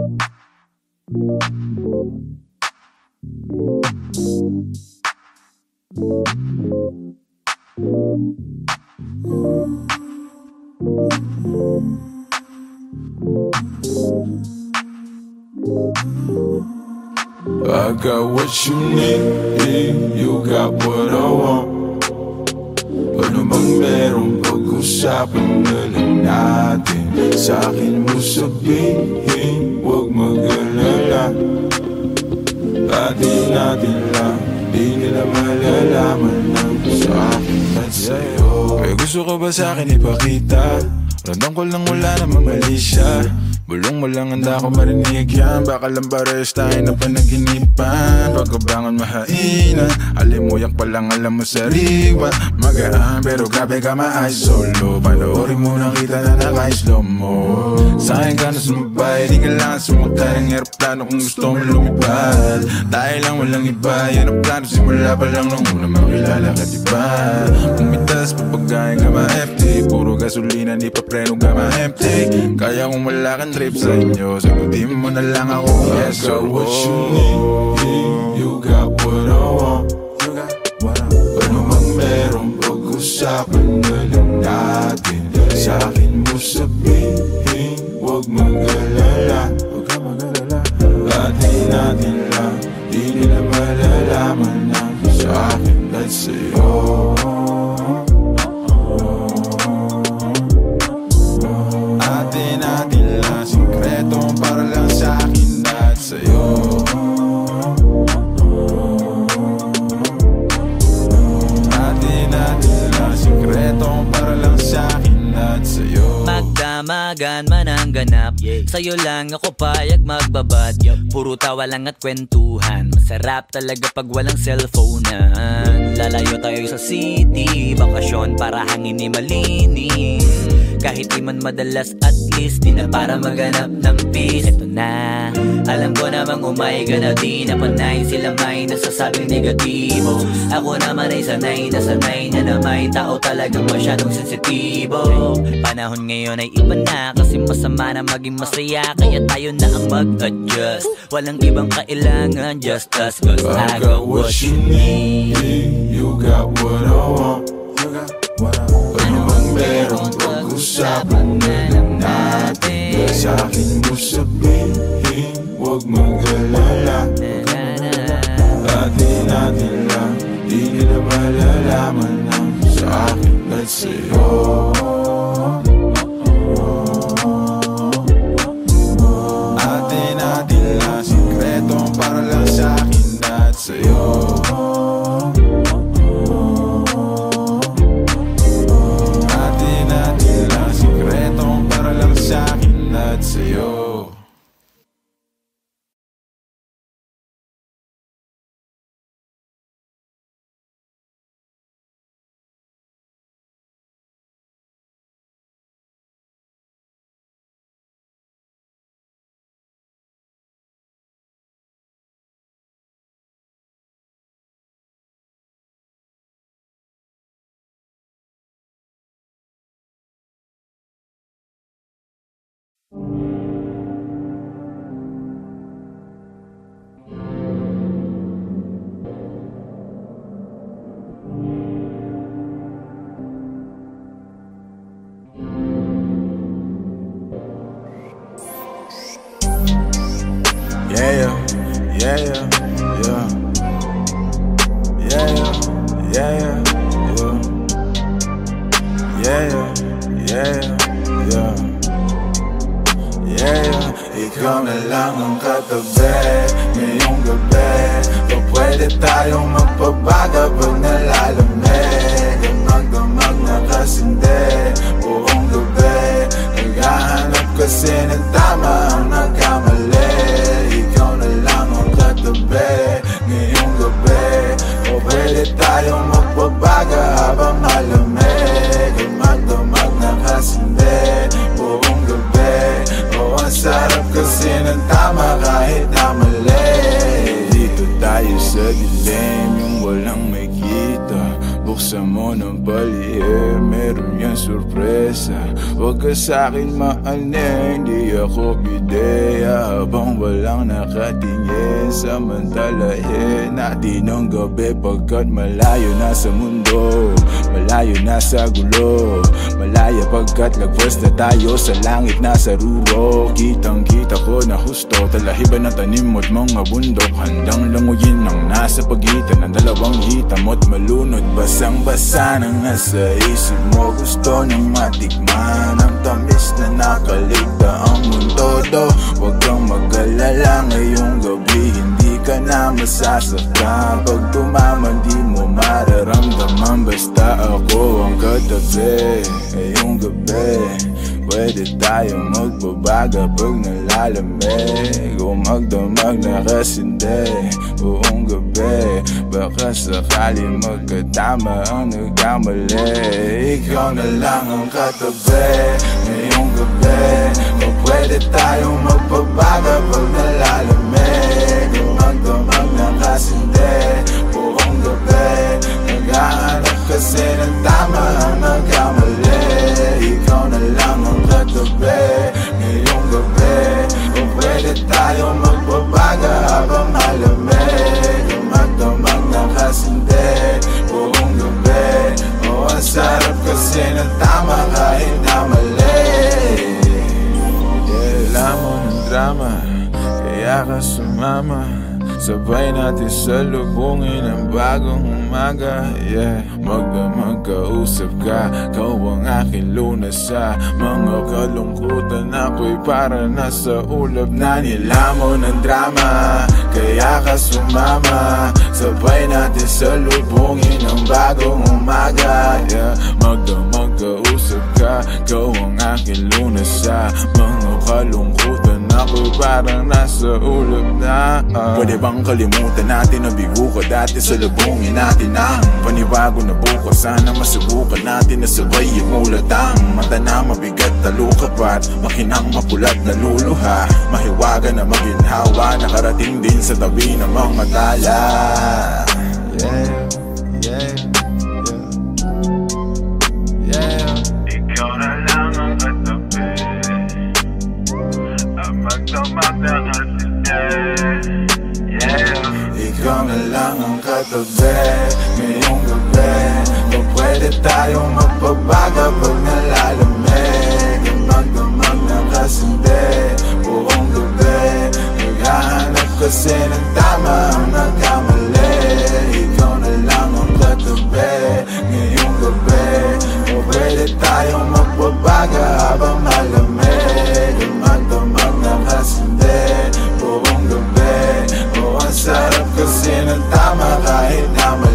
I got what you need, you got what I want. Ano bang meron pag-usapan na lang natin? Sa'kin mo sabihin, huwag mag-alala. Atin natin lang, di nila malalaman lang sa'kin at sa'yo. May gusto ka ba sa'kin ipakita? Randang ko lang wala namang mali siya. Bulong mo lang handa ko marinig yan. Baka lang pares tayo na panaginipan. Pagkabangon mahainan, alimuyak pa lang alam mo sariwa. Magaan pero grabe ka ma-eyes solo. Panoorin mo na kita na naka-slow mo. Sa'kin ka na sumabay, di kailangan sumakay ng aeroplano kung gusto mo lumipad. Tayo lang walang iba, yan ang plano simula pa lang nung una makilala ka diba. Pumitas papagayin ka ma-FT, puro gasolina di pa preno ka ma-empty. Kaya kung wala kang trip sa inyo, sagutin mo na lang ako. Yes, I got what you need, you got what I want. Ano mang meron pag-usapan na lang natin. Sa'kin mo sabihin, huwag mag-alala. Atin natin lang, di nila malalaman na sa'kin at sa'yo. Atin natin lang, sikretong para lang sa'kin at sa'yo. Atin natin lang, sikretong para lang sa'kin at sa'yo. Magdamagan man ang ganap, sa'yo lang ako payag magbabad. Puro tawa lang at kwentuhan, masarap talaga pag walang cellphonean. Lalayo tayo sa city, bakasyon para hangin ni malinis. Kahit di man madalas, at least di na para maghanap ng peace. Eto na, alam ko namang umayga na di na panay. Sila may nasasabing negatibo, ako naman ay sanay na sanay na may tao talagang masyadong sensitibo. Panahon ngayon ay iba na, kasi masama na maging masaya. Kaya tayo na ang mag-adjust, walang ibang kailangan, just us. Cause I got what you need, you got what I want. Ano bang meron pag-usapan na lang natin. Sa'kin mo sabihin, huwag mag-alala. Atin natin lang, di nila malalaman lang sa'kin at sa'yo. Atin natin lang, sikretong para lang sa'kin at sa'yo. Sikretong para lang sa'kin at sa'yo. Ikaw na lang ang katabi ngayong gabi. O pwede tayong magpabaga pag nalalamig. Ang magdamag na kasindi buong gabi. Naghahanap kasi ng tama ang nagkamali. Ikaw na lang ang katabi ngayong gabi. O pwede tayong magpabaga habang malamig. Ang magdamag na kasindi buong gabi. O ang sarap kasi ng tama kahit na mali. Dito tayo sa dilim, yung walang may kita. Buksan mo ng palihim, meron yan sorpresa. Huwag ka sa'kin maaning, di ako pideya. Habang nang walang nakatingin. Samantalahin natin ang gabi pagkat malayo na sa mundo, malayo na sa gulo, malaya pagkat lagpas na tayo sa langit na sa ruro. Kitang kita ko na husto, talahiban ng tanim mo't mga bundok. Handang languyin ang nasa pagitan ng dalawang hitam mo't malunod. Basang-basa nang nasa isip mo, gusto nang matikman ang tamis na nakaligta ang mundo do. Huwag kang mag-alala ngayong gabi, hindi ka na masasaktan. Pag tumaman di mo mararamdaman, basta ako ang katabi. Ngayong gabi pwede tayong magbabaga pag nalalamig, o magdamag na kasindi buong gabi. Baka sakali magkatama ang nagkamali, ikaw na lang ang katabi. Ngayong gabi pwede tayong magbabaga pag nalalamig, o magdamag na kasindi buong gabi. Naghahanap kasi ng tama ang nagkamali, ikaw na lang ang katabi. Ngayong gabi pwede tayong magbabaga habang malamig, o magdamag na kasindi buong gabi. O ang sarap kasi ng tama kahit na mali. Alam mo ng drama, kaya ka sumama. Sabay natin salubungin ang bagong umaga. Yeah, magkausap ka, kau ang aking lunas sa mga kalungkutan. Ako'y para nasa ulap na nilamon ng drama, kaya ka sumama. Sabay natin salubungin ang bagong umaga. Yeah, magkausap ka, kau ang aking lunas sa mga kalungkutan. Ako'y parang nasa ulap na Pwede bang kalimutan natin na bigo ka dati? Salubungin natin ang panibago na bukas. Sana masubukan natin na sabay yung ulatang mata na mabigat, talukapat, makinang mapulat na luluha. Mahiwaga na maginhawa, nakarating din sa tabi ng mga tala. Yeah, yeah, yeah, yeah. Ikaw na lang ang katabi, ang magdamag na kasindi. Yeah. Ikaw na lang ang katabi. Ngayong gabi pwede tayong magbabaga pag nalalamig, ang magdamag na kasindi buong gabi. Naghahanap kasi ng tama ang nagkamali, ikaw na lang ang katabi. Ngayong gabi pwede tayong magbabaga habang malamig, ang magdamag na kasindi buong gabi. O ang sarap kasi ng tama kahit na mali.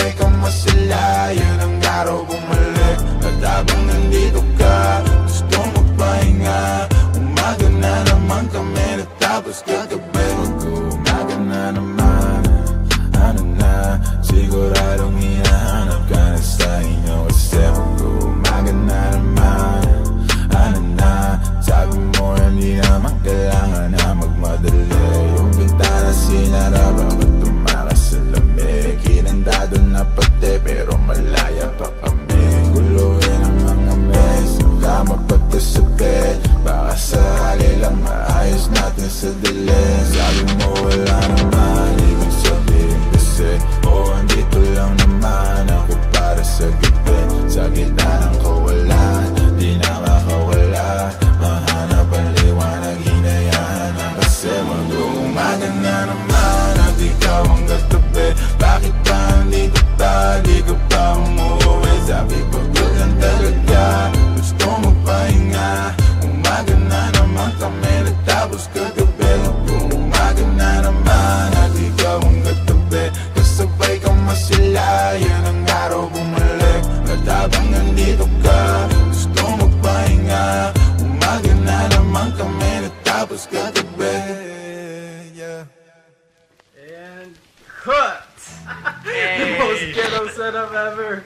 Kasabay ka masilayan ang araw bumalik. At habang nandito ka, gusto magpahinga. Umaga na naman kami natapos kagabi. Mag-uumaga na naman, ano na, siguradong hinahanap ka na sa inyo. Kasi mag-uumaga na naman, ano na, sabi mo hindi naman kailangan na magmadali. Yung bintana sinara, bakit tumakas sa lamig? Hinandado na pati pero malaya pa kami. Guluhin ang mga mes, kama pati sa bed. Baka sakali lang maayos natin sa dilim. Sabi mo wala naman, ibig sabihin kasi andito lang naman ako para sa gipin. Sa gitna ng kawalan, di nakakawala. Mahanap ang liwanag, hinayahan na kasi mag-uumaga na naman at ikaw ang katabi. Bakit ba andito ka, di ka pa umuwi? Sabi pagod lang talaga, gusto magpahinga. Umaga na naman kami natapos kagabi. Mag-uumaga na naman at ikaw ang katabi. Kasabay ka masilayan ang araw bumalik. At habang nandito ka, gusto magpahinga. Umaga na naman kami natapos kagabi. And cut! The most ghetto setup ever.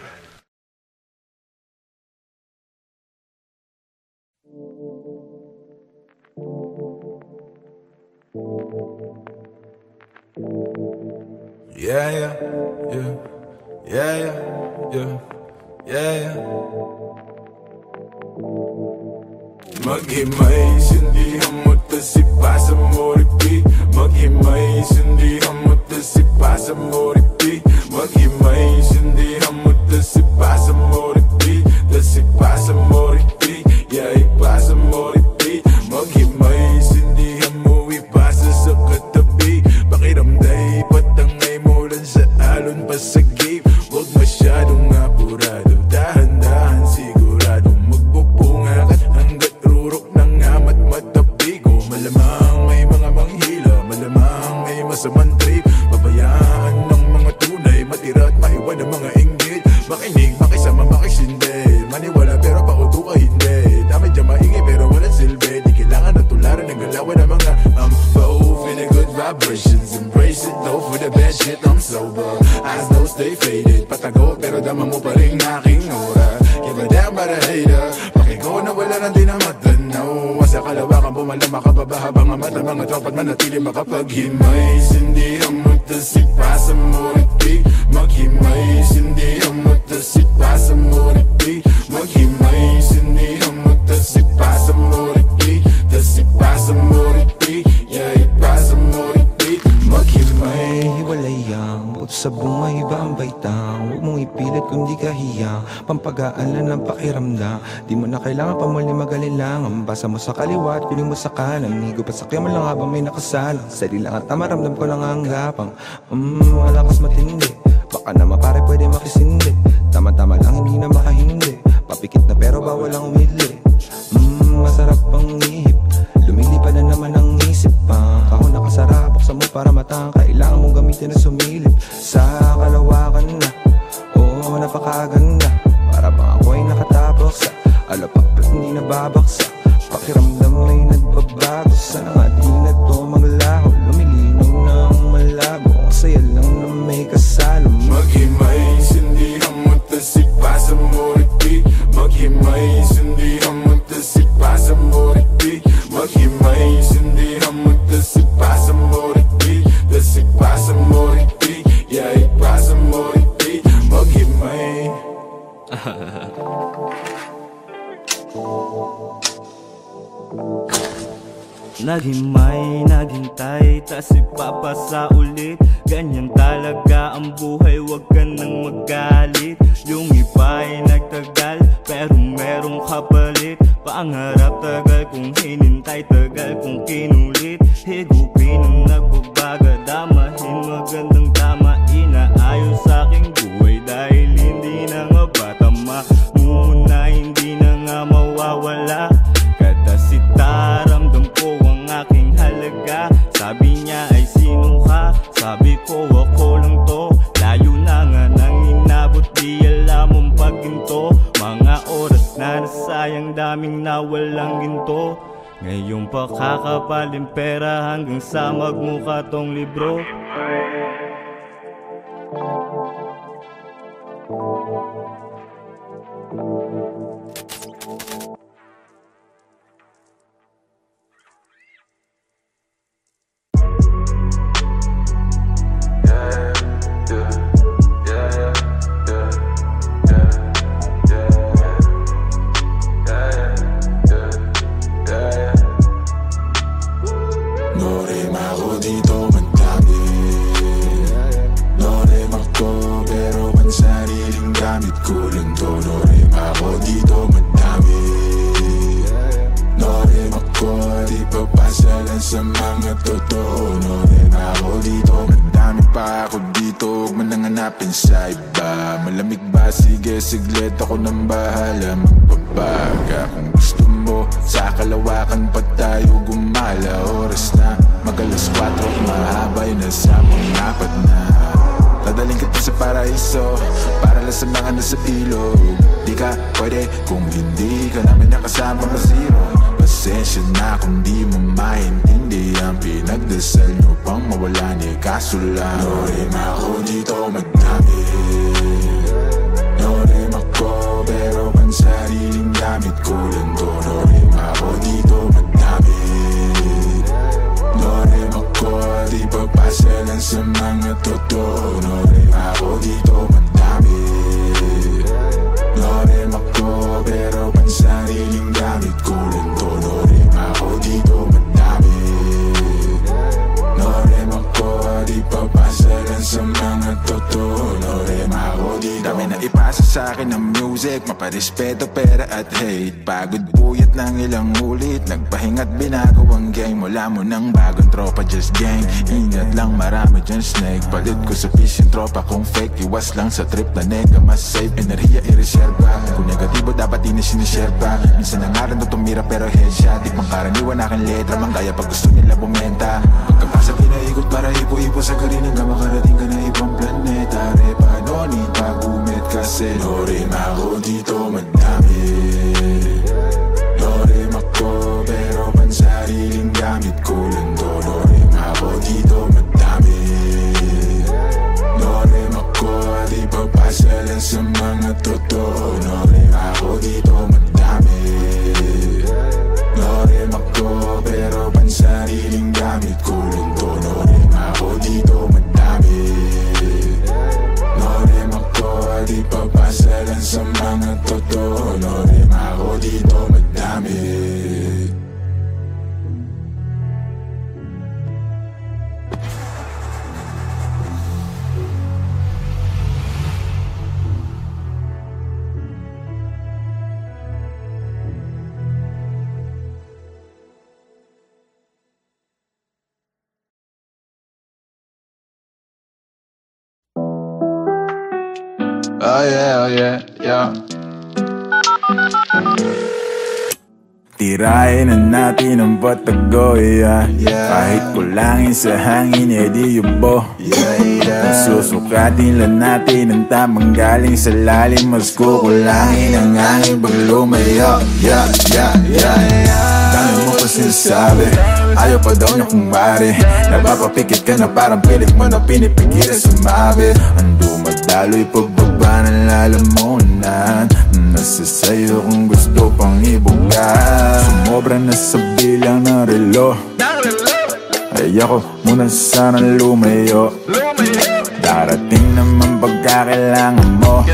Yeah, yeah, yeah, yeah, yeah, yeah, yeah, yeah. Maghimay, sindihan mo to si Pasa mo repeat. Maghimay, sindihan mo to si Pasa mo repeat. Maghimay, sindihan mo to si Pasa mo repeat. To si Pasa mo repeat. Yeah, ipasa mo repeat. Maghimay, sindihan mo ipasa sa katabi. Pakiramday, patangay mo lang sa alon pa sa game. Huwag masyadong apurado, dahan-dahan sigurado. Magpupunga ka hanggat rurok ng amat matabigo. Malamang may mga manghila, malamang may masamang trip. Babayaan ng mga tunay, matira at maiwan ng mga inggit. Makinig, makisama, makisindi. Maniwala pero pauto ka hindi. Dami dyan maingay pero walang silbi. Di kailangan na tularan ng galawan ng mga pa-off in a good vibrations. Embrace it though for the bad shit, I'm sober. Eyes though stay faded. Patago pero dama mo pa rin aking aura. Give a damn about a hater. Pakigo na wala nang di na matanaw. Sa kalawakan pumalama ka baba habang ang mata mga tropat manatili makapaghimay. Sindihan mo to si Pasa mo repeat. Maghimay, sindihan mo to si Pasa mo repeat. Maghimay, sindihan mo to si Pasa mo repeat. To si Pasa mo repeat. Yeah, ipasa mo repeat. Maghimay, hiwalay ang buto sa bunga, iba ang baitang. Huwag mong ipilit kung di ka hiyang. Pampagaan lang ng pakiramdam. Di mo na kailangan pa muli mag-alilangan. Basa mo sa kaliwa at piling mo sa kanan. Higo pa sakya mo lang habang may nakasalang. Sali lang at maramdam ko lang ang gapang. Malakas matindi. Baka na mapare pwede makisindi. Tama-tama lang hindi na makahindi. Papikit na pero bawal lang umidli. Masarap ang ihip. Lumilipad na naman ang isip pa. Kahon nakasara, buksan mo para matang. Kailangan mong gamitin na sumilip. Sa kalawakan na, oo napakaganda. Para bang ako ay nakatapos sa alapak at hindi nababaksa. Pakiramdam ay nagbabago. Sana nga di na to maglaho. Lumilinaw ng malabo. Ang saya lang na may kasalo. Maghimay, sindihan mo to si Pasa mo repeat. Maghimay, sindihan mo to si Pasa mo repeat. Maghimay, sindihan mo to si Pasa mo repeat. To si Pasa mo repeat. Yeah, ipasa mo repeat. Maghimay. Naghimay, naghintay, tas ipapasa ulit. Ganyan talaga ang buhay, wag ka nang magalit. Yung iba ay nagtagal, pero merong kapalit. Pangarap tagal kong hinintay, tagal kong kinulit. Higupin ang nagbabaga, damahin magandang tama. Inaayos sa aking buhay dahil hindi na nga ba tama. Muna hindi na nga mawawala. Katasita, ramdam ko ang aking halaga. Sabi niya ay sino ka? Sabi ko ako lang to. Layo na nga nang daming nawalang ginto. Ngayon pa kakapaling pera hanggang sa magmukha tong libro. Sa mga totoo, no rin ako dito. Madami pa ako dito, huwag man nang hanapin sa iba. Malamig ba? Sige, siglit ako nang bahala magbabaga. Kung gusto mo, sa kalawakan pa tayo gumala. Oras na, mag-alas 4, mahaba yun na sa pang-apat na. Dadaling kita sa paraiso, para lang sa mga nasa ilog. Di ka pwede kung hindi ka namin nakasama ma-zero. Pasensya na kung di mo maintindihan, pinagdasal nyo pang mawala niya, kaso lang no rin ako dito madami. No rin ako pero man sariling gamit ko lang to. No rin ako dito madami. No rin ako di papasa lang sa mga totoo. No rin ako dito madami. No rin ako pero man sariling gamit ko lang to. No rin ako dito madami. No rin ako di papasa lang sa mga totoo. No rin ako dito. Dami na ipasa sa akin ng music, maparespeto, pera at hate. Pagod puyat ng ilang ulit, nagpahinga't binago ang game. Wala mo ng bagong tropa, just gang. Ingat lang, marami dyan snake. Palit ko sa fish yung tropa kung fake. Iwas lang sa trip na nega, mas safe. Enerhiya i-reserva, kung negatibo dapat di na siniserva. Minsan na nga rin tumira pero headshot. Di pang karaniwan aking letra, manggaya pag gusto nila bumenta. Pagkapasa pinaikot para ipo-ipo sa garin hanggang makarating ka na ibang planeta. Repa, no need pag-umit kasi no rin ako dito madami. No rin ako pero man sariling gamit ko lang to. No rin ako dito madami. No rin ako di papasa lang sa mga totoo. No rin ako dito madami. No rin ako pero man sariling gamit ko lang to. No rin ako dito madami. No rin ako di papasa lang sa mga totoo. No rin ako dito madami. Oh yeah, yeah. Tirahin na natin ang patagoy, kahit kulangin sa hangin, edi yubo. Susukatin lang natin ang tamang galing sa lalim, mas kukulangin ang hangin pag lumayo. Dami mo pa sinasabi, ayaw pa daw niya kumari. Napapapikit ka na parang pilit mo na pinipigil sa mabi. Ang dumadalo'y pagbaba ng lalamunan, nasa sayo kung gusto pang ibuga. Sumobra na sa bilang ng relo, ay ako muna sana lumayo. Darating naman pagkakailangan mo,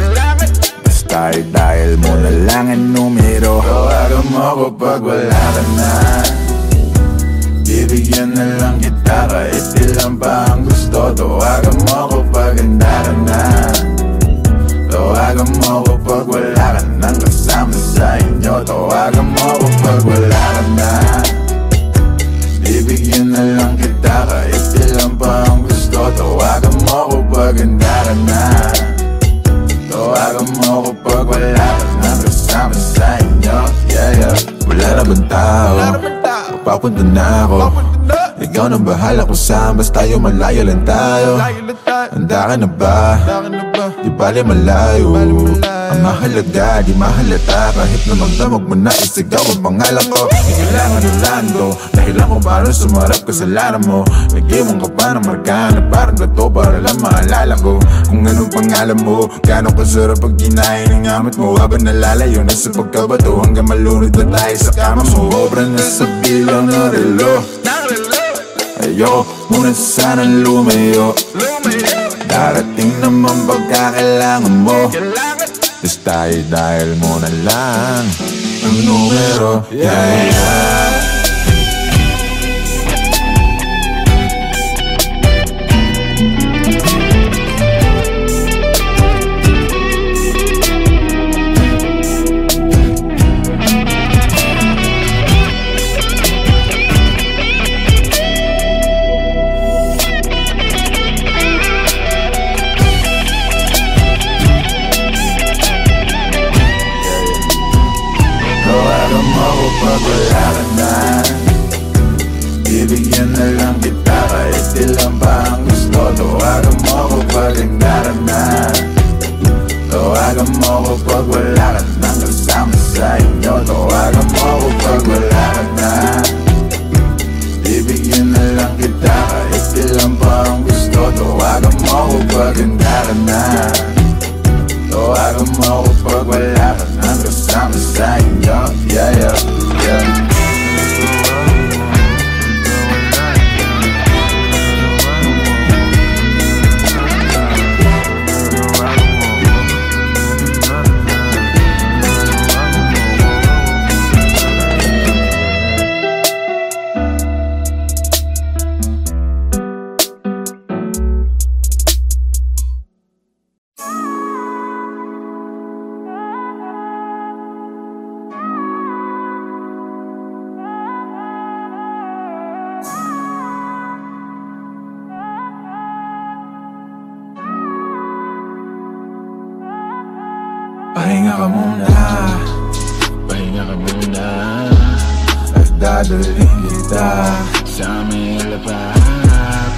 basta dahil mo na lang ang numero. Tawagan mo ako pag wala ka na, bibigyan na lang kita kahit ilan pa ang gusto. Tawagan mo ako pag handa ka na, tawagan mo ako pag wala ka nang kasama sa inyo. Tawagan mo ako pag wala ka na, bibigyan na lang kita kahit ilan pa ang gusto. Tawagan mo ako pag handa ka na, tawagan mo ako pag wala ka nang kasama sa inyo. Wala na bang tao, papunta na ako. Ikaw nang bahala kung saan, basta tayo malayo lang tayo. Handa ka na ba? Di bali malayo, Ang mahalaga, di mahalata. Kahit na magdamag mo na isigaw ang pangalan ko. Kailangan Orlando, dahilan ko para sumarap kasalanan mo. Nag-iwan ka pa ng marka na parang gato para lang maalala ko kung anong pangalan mo. Gano'ng kasarap pag ginahin ang amat mo. Habang nalalayo na sa pagkabato hanggang malunod na tayo sa kama mo. Obra na sa bilang na relo. Ayoko muna sanang lumayo. Darating naman pagkakailangan mo. Just tayo dahil mo na lang ang numero. Yeah. Pag wala ka na, bibigyan na lang kita kahit ilan pa ang gusto. Tawagan mo ko pag handa ka na. Tawagan mo ko pag wala ka nang kasama sa inyo. Tawagan mo ko pag wala ka na. Bibigyan na lang kita kahit ilan pa ang gusto. Tawagan mo ko pag handa ka na. Tawagan mo ko pag wala ka nang kasama sa inyo. Yeah, yeah, yeah. Pahinga ka muna, pahinga ka muna. At dadalhin kita sa may lapat.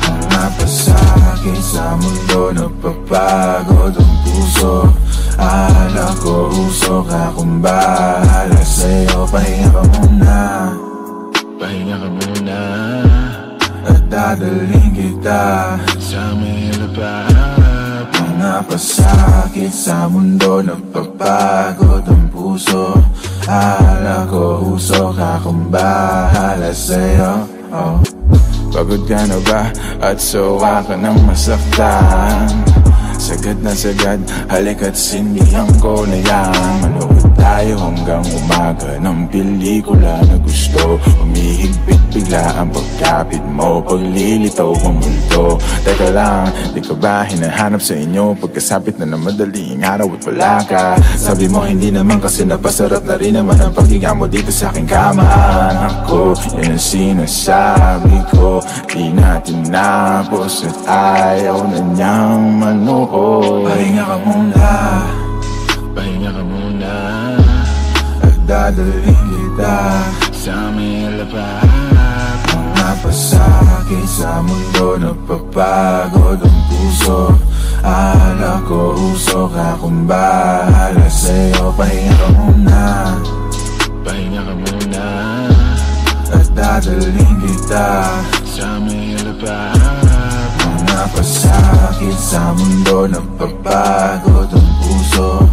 Pangapasakit sa mundo, nagpapagod ang puso. Akala ko usok akong bahala sa'yo. Pahinga ka muna, pahinga ka muna. At dadalhin kita sa may lapat. Napasakit sa mundo, nagpapagod ang puso. Akala ko usok akong bahala sa'yo. Oh. Pagod ka na ba at sawa ka ng masaktan? Sagad na sagad, halika't sindihan ko na yan. Manood tayo hanggang umaga ng pelikula na gusto. Umihigpit bigla ang pagkapit mo, paglilitaw ang multo. Teka lang, di ka ba hinahanap sa inyo? Pagkasapit na madaling araw at wala ka. Sabi mo hindi naman kasi napasarap na rin naman ang paghinga mo dito sa aking kama. Ako, yan ang sinasabi ko, di na tinapos at ayaw na niyang manood. Pahinga ka muna, pahinga ka muna. At dadalhin kita sa may lapat. Napasakit sa mundo, nagpapagod ang puso. Akala ko usok akong bahala sa'yo. Pahinga ka muna, pahinga ka muna. At dadalhin kita sa may lapat. Napasakit sa mundo, nagpapagod ang puso.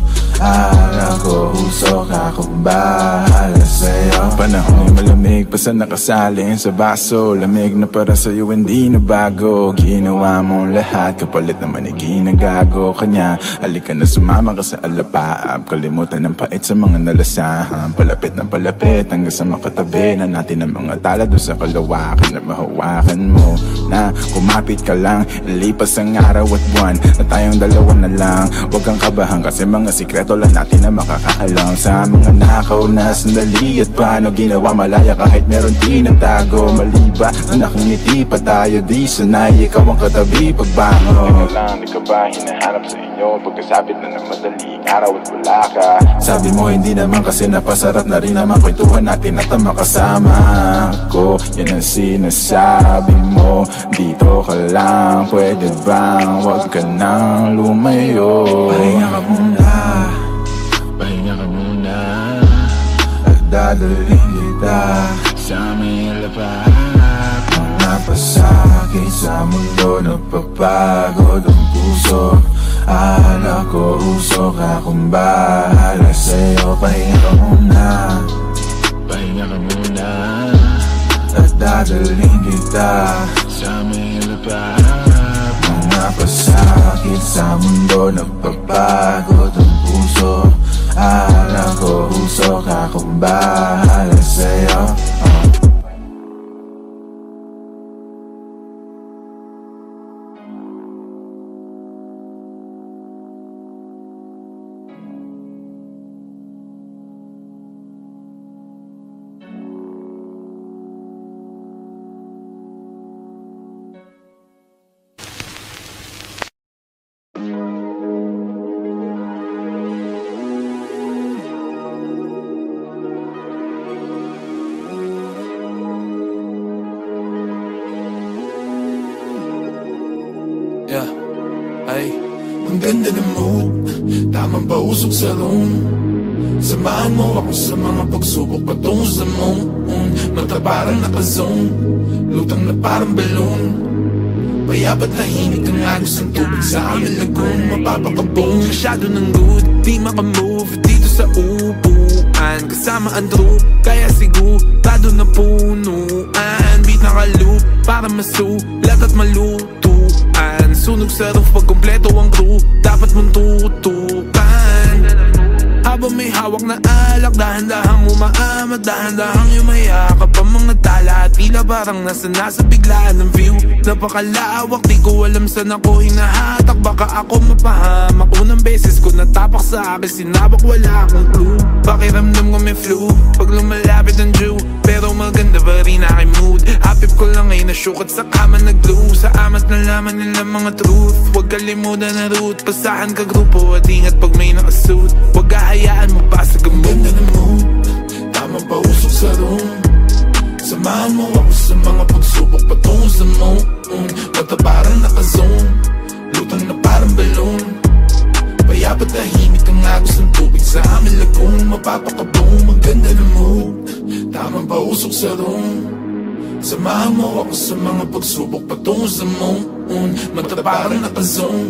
Akala ko usok akong bahala sa'yo. Panahon ay malamig, basta nakasalin sa baso. Lamig na para sa'yo, hindi na bago. Ginawa mong lahat, kapalit naman ay ginagago. Kanya, halika na sumama ka sa alapaap. Kalimutan ng pait sa mga nalasahan. Palapit ng palapit, hanggang sa makatabi na natin ang mga tala doon sa kalawakan. Na mahawakan mo, na kumapit ka lang. Lipas ang araw at buwan, na tayong dalawa na lang. Huwag kang kabahan kasi mga sikreto lang natin na makakaalam. Sa mga nakaw na sandali at paano ginawa malaya kahit meron tinatago. Maliba na nakangiti pa tayo di sanay, ikaw ang katabi pagbangon. Teka lang, di ka ba hinahanap sa inyo? Pagkasabit na ng madaling araw at wala ka. Sabi mo hindi naman kasi napasarap na rin naman kwentuhan natin at ang makasama ko. Yan ang sinasabi mo, dito ka lang. Pwede bang wag ka nang lumayo? Pahinga ka muna, sa aming lahat. Mga pasakit sa mundo, nagpapagod ang puso. Akala ko usok akong bahala sa'yo. Pahinga ka muna, pahinga ka muna, at dadalhin kita sa aming lahat. Mga pasakit sa mundo, nagpapagod ang puso. Akala ko usok akong bahala sa'yo. Yeah, ay ang ganda ng mood, tamang pausok sa room. Samahan mo ako sa mga pagsubok patungo sa moon. Mata parang naka-zone, lutang na parang balloon. Payapat tahimik ang agos ng tubig sa aming lagoon. Mapapakaboom, masyado ng good, di makamove dito sa upuan. Kasama ang troop, kaya sigurado na punuan. Beat naka-loop, para masulat at malutuan. Sunog sa roof pag kompleto ang crew, dapat mong tutukan. Habang may hawak na alak, dahan-dahang umaamat, dahan-dahang yumayakap ang mga tala. At tila parang nasa biglaan ng view. Napakalawak, di ko alam saan ako hinahatak. Baka ako mapahamak, unang beses ko natapak sa akin sinabak, wala akong clue. Pakiramdam ko may flu, pag lumalapit ang Jew. Pero maganda pa rin aking mood. Hapip ko lang ay nasyukat sa kama nag-glue. Sa amas na laman nila mga truth. Huwag kalimutan na route, pasahan ka grupo at ingat pag may nakasuit. Huwag hayaan mo basag ang ganda ng mood, tamang pausok sa room. Samahan mo ako sa mga pagsubok patungo sa moon. Mata parang naka-zone, lutang na parang balloon. Payapat tahimik ang agos ng tubig sa aming lagoon. Mapapakaboom, ang ganda ng mood, tamang pausok sa room. Samahan mo ako sa mga pagsubok patungo sa moon. Mata parang naka-zone,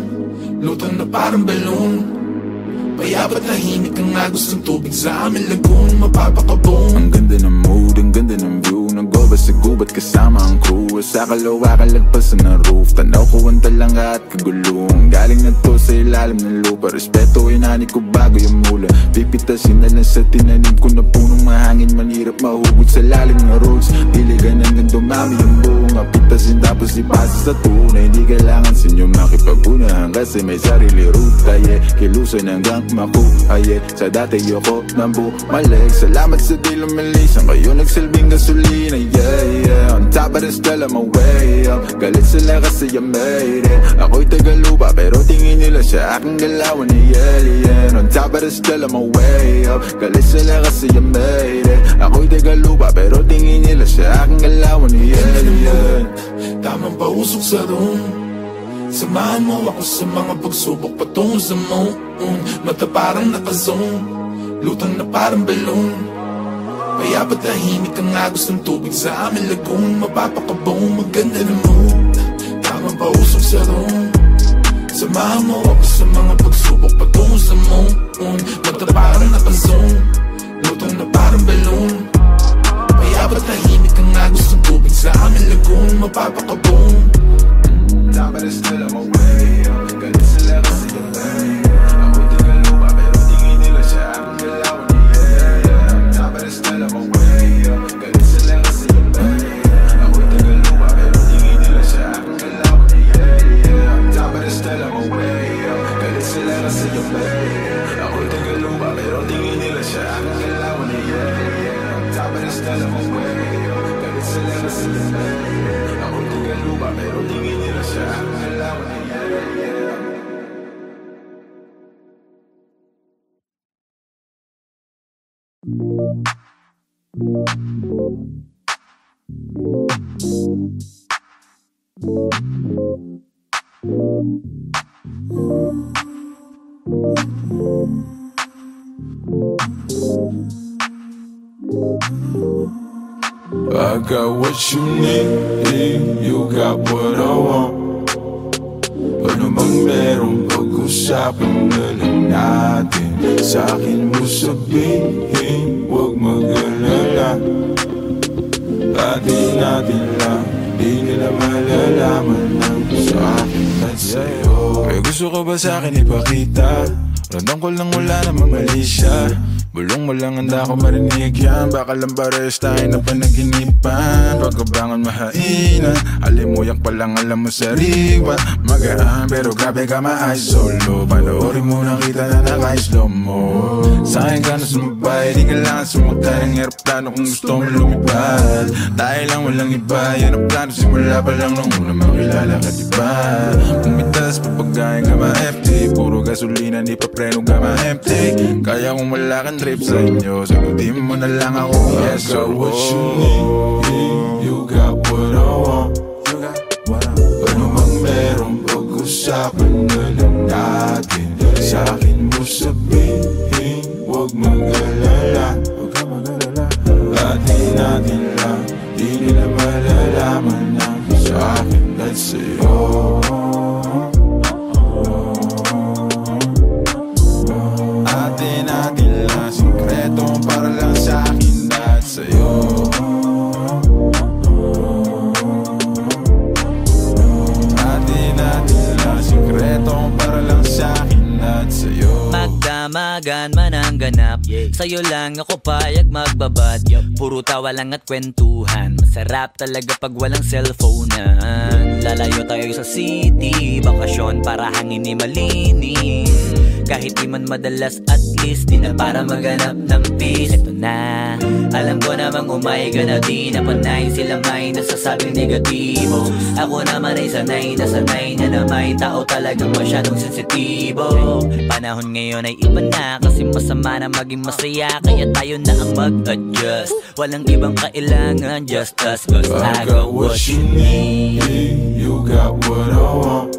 lutang na parang balloon. Payapat tahimik ang agos ng tubig sa aming lagoon. Mapapakaboom, ang ganda ng mood, ang ganda ng view. Nag-over sa gubat kasama ang crew. Sa kalawa kalagpasan ng roof, tanaw ko ang talanga at kagulong. Galing na to sa ilalim ng lupa, respeto inani ko bago yung mula. Pipitasin na lang sa tinanim ko na punong mahangin. Manirap mahugot sa lalim ng roads, diligan hanggang dumami yung buong. Pitasin tapos ipasa sa tunay. Hindi kailangan sa inyo makipagunahan kasi may sarili ruta, yeah. Kilusan hanggang makuha, yeah. Sa dati yoko nang bumalik. Salamat sa di lumilisan, kayo nagsilbing gasolina, yeah, yeah. On top of the stella, my way up. Galit sila kasi I made it. Ako'y tagalupa pero tingin nila sa aking galawan ni alien. On top of the stella, my way up. Galit sila kasi I made it. Ako'y tagalupa pero tingin nila sa aking galawan ni alien. Tamang pausok sa room. Samahan mo ako sa mga pagsubok patungo sa moon. Mata parang naka-zone, lutang na parang balloon. Payapat tahimik ang agos ng tubig sa aming lagoon. Mapapakaboom, maganda ng mood, tamang pausok sa room. Samahan mo ako sa mga pagsubok patungo sa moon. Mata parang naka-zone, lutang na parang balloon. Payapat tahimik ang agos ng tubig sa aming lagoon. Mapapakaboom, top of the still on my way up. Galit sila kasi yung way up. Ako'y tagalupa pero tingin nila siya aking galawan, yeah, yeah. Top of the still on my way up. Galit sila kasi yung way up. Ako'y tagalupa pero tingin nila siya aking galawan, yeah, yeah. Top of the still on my way up. Galit sila kasi yung way up. Ako'y tagalupa pero tingin nila siya aking galawan, yeah, yeah. Top of the still on my way up. Galit sila kasi yung way up. Ako'y tagalupa pero tingin nila siya aking galawan, yeah, yeah. I got what you need, you got what I want. Ano bang merong pag-usapan na lang natin? Sa'kin mo sabihin, huwag mag-alala. Atin natin lang, di nila malalaman ang sa akin at sa'yo. May gusto ka ba sa'kin ipakita? Randang ko lang wala namang mali siya. Bulong mo lang handa ko marinig yan. Baka lang pares tayo na panaginipan. Pagkabangon mahainan, alimuyak pa lang alam mo sariwa. Magaan pero grabe ka ma-eyes solo. Panoorin mo na kita na naka-slow mo. Sa'kin ka na sumabay, di kailangan sumakay ng aeroplano kung gusto mo lumipad. Tayo lang walang iba, yan ang plano. Simula pa lang nung una makilala ka diba. Pumitas pa pagkain ka ma-FT. Puro gasolina, di pa preno ka ma-empty. Kaya kung wala kang trip sa inyo, sagutin mo na lang ako. Yes, I got what you need, you got what I want. Ano mang merong pag-usapan na lang natin. Sa'kin mo sabihin, huwag mag-alala. Atin natin lang, di nila malalaman ang sa'kin at sa'yo. Atin natin lang, sikreto para lang sa'kin at sa'yo. Atin natin lang, sikreto para lang sa'kin at sa'yo. Magdamagan man ang ganap, sa'yo lang ako payag magbabad. Puro tawa lang at kwentuhan, masarap talaga pag walang cellphonean. Lalayo tayo sa city, bakasyon para hangin ni malinis. Kahit di man madalas, at least di na para maghanap ng peace. Ito na, alam ko namang umayga na di na panay. Sila may nasasabing negatibo, ako naman ay sanay na may tao talagang masyadong sensitibo. Panahon ngayon ay iba na, kasi masama na maging masaya. Kaya tayo na ang mag-adjust, walang ibang kailangan, just us. Cause I got what you need, you got what I want.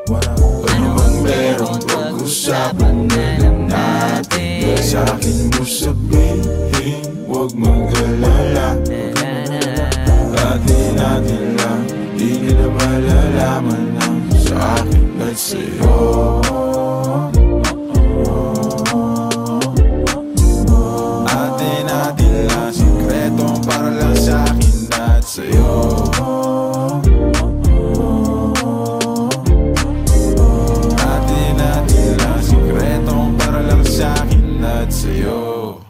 Ano bang merong pag-usapan na lang natin? Sa'kin mo sabihin, huwag mag-alala. Atin natin lang, di nila malalaman ang sa'kin at sa'yo. Atin natin lang, sikreto para lang sa'kin at sa'yo. Sa'kin at sa'yo.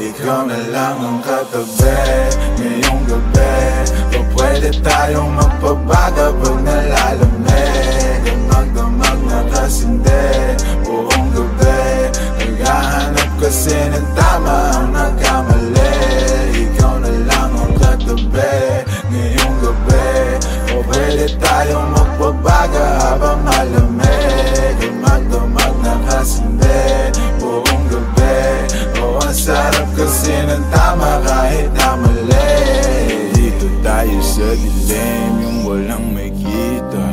Ikaw na lang ang katabi ngayong gabi. O pwede tayong magpabaga pag nalalamig. Ang magdamag na kasindi buong gabi. Naghahanap kasi ng tama ang nagkamali. Ikaw na lang ang katabi ngayong gabi. O pwede tayong magpabaga habang malamig. Ang magdamag na kasindi buong gabi. O ang sarap kasi ng tama kahit na mali. Dito tayo sa dilim, yung walang may kita.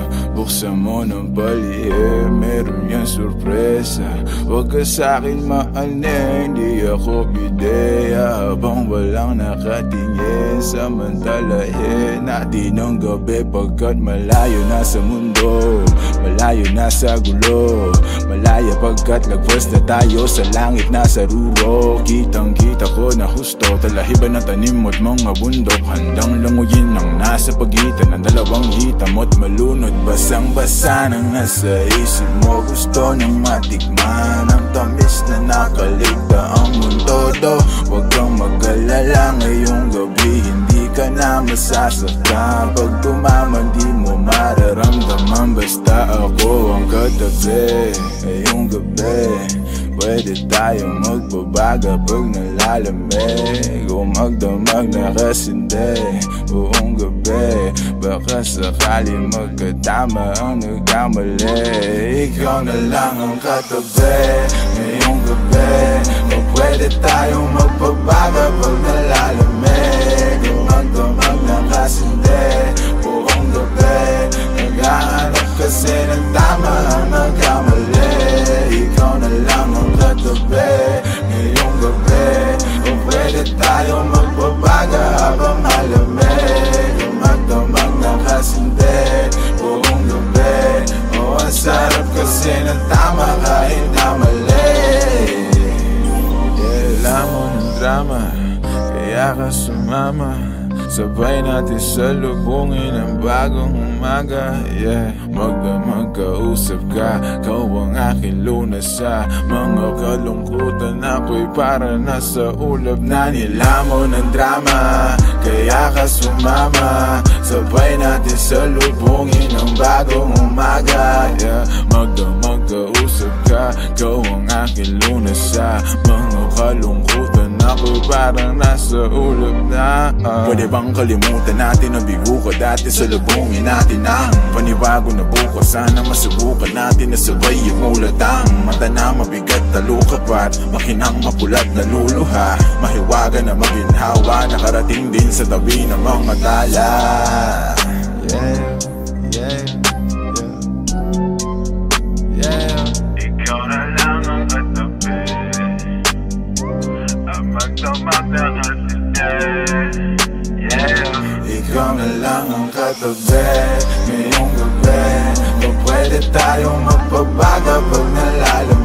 Buksan mo ng palihim, meron yan sorpresa. Huwag ka sa'kin maaning, di ako bideya. Habang walang nakatingin, samantalahin natin ang gabi. Pagkat malayo na sa mundo, malayo na sa gulo, malaya pagkat lagpas na tayo sa langit na sa ruro. Kitang kita ko na husto, talahiban ng tanim mo't mga bundok. Handang languyin ang nasa pagitan ng dalawang hita mo't malunod. Basang-basa nang nasa isip mo, gusto nang matikman ang tamis na nakaligta ang mundo do. Huwag kang mag-alala ngayong gabi, hindi ka na masasaktan. Pag tumaman di mo mararamdaman, basta ako ang katabi. Ngayong gabi pwede tayong magbabaga pag nalalamig, o magdamag na kasindi buong gabi. Baka sakali magkatama ang nagkamali, ikaw na lang ang katabi. Ngayong gabi o pwede tayong magbabaga pag nalalamig, o magdamag na kasindi buong gabi. Naghahanap kasi ng tama ang nagkamali, ikaw na lang ang katabi. Ngayong gabi o pwede tayong magbabaga habang malamig, o magdamag na kasindi buong gabi. O ang sarap kasi ng tama kahit na mali. Kailangan mo ng drama, kaya ka sumama. Sabay natin salubungin ang bagong umaga. Yeah, magdamag kausap ka, kau ang aking lunas sa mga kalungkutan. Ako'y para nasa ulap na nilamon ng drama, kaya ka sumama. Sabay natin salubungin ang bagong umaga. Yeah, magdamag kausap ka, kau ang aking lunas sa mga kalungkutan. Ako'y parang nasa ulap na. Pwede bang kalimutan natin na bigo ka dati? Salubungin natin ang panibago na bukas. Sana masubukan natin na sabay yung ulatang mata na mabigat na lukapat, makinang mapulat na luluha, mahiwaga na maginhawa, nakarating din sa tabi ng mga tala. Yeah, yeah, yeah, yeah. Ikaw na lang ang katabi, ang magdamag na kasindi. Yeah, ikaw na lang ang katabi. Ngayong gabi o pwede tayong magbabaga pag nalalamig,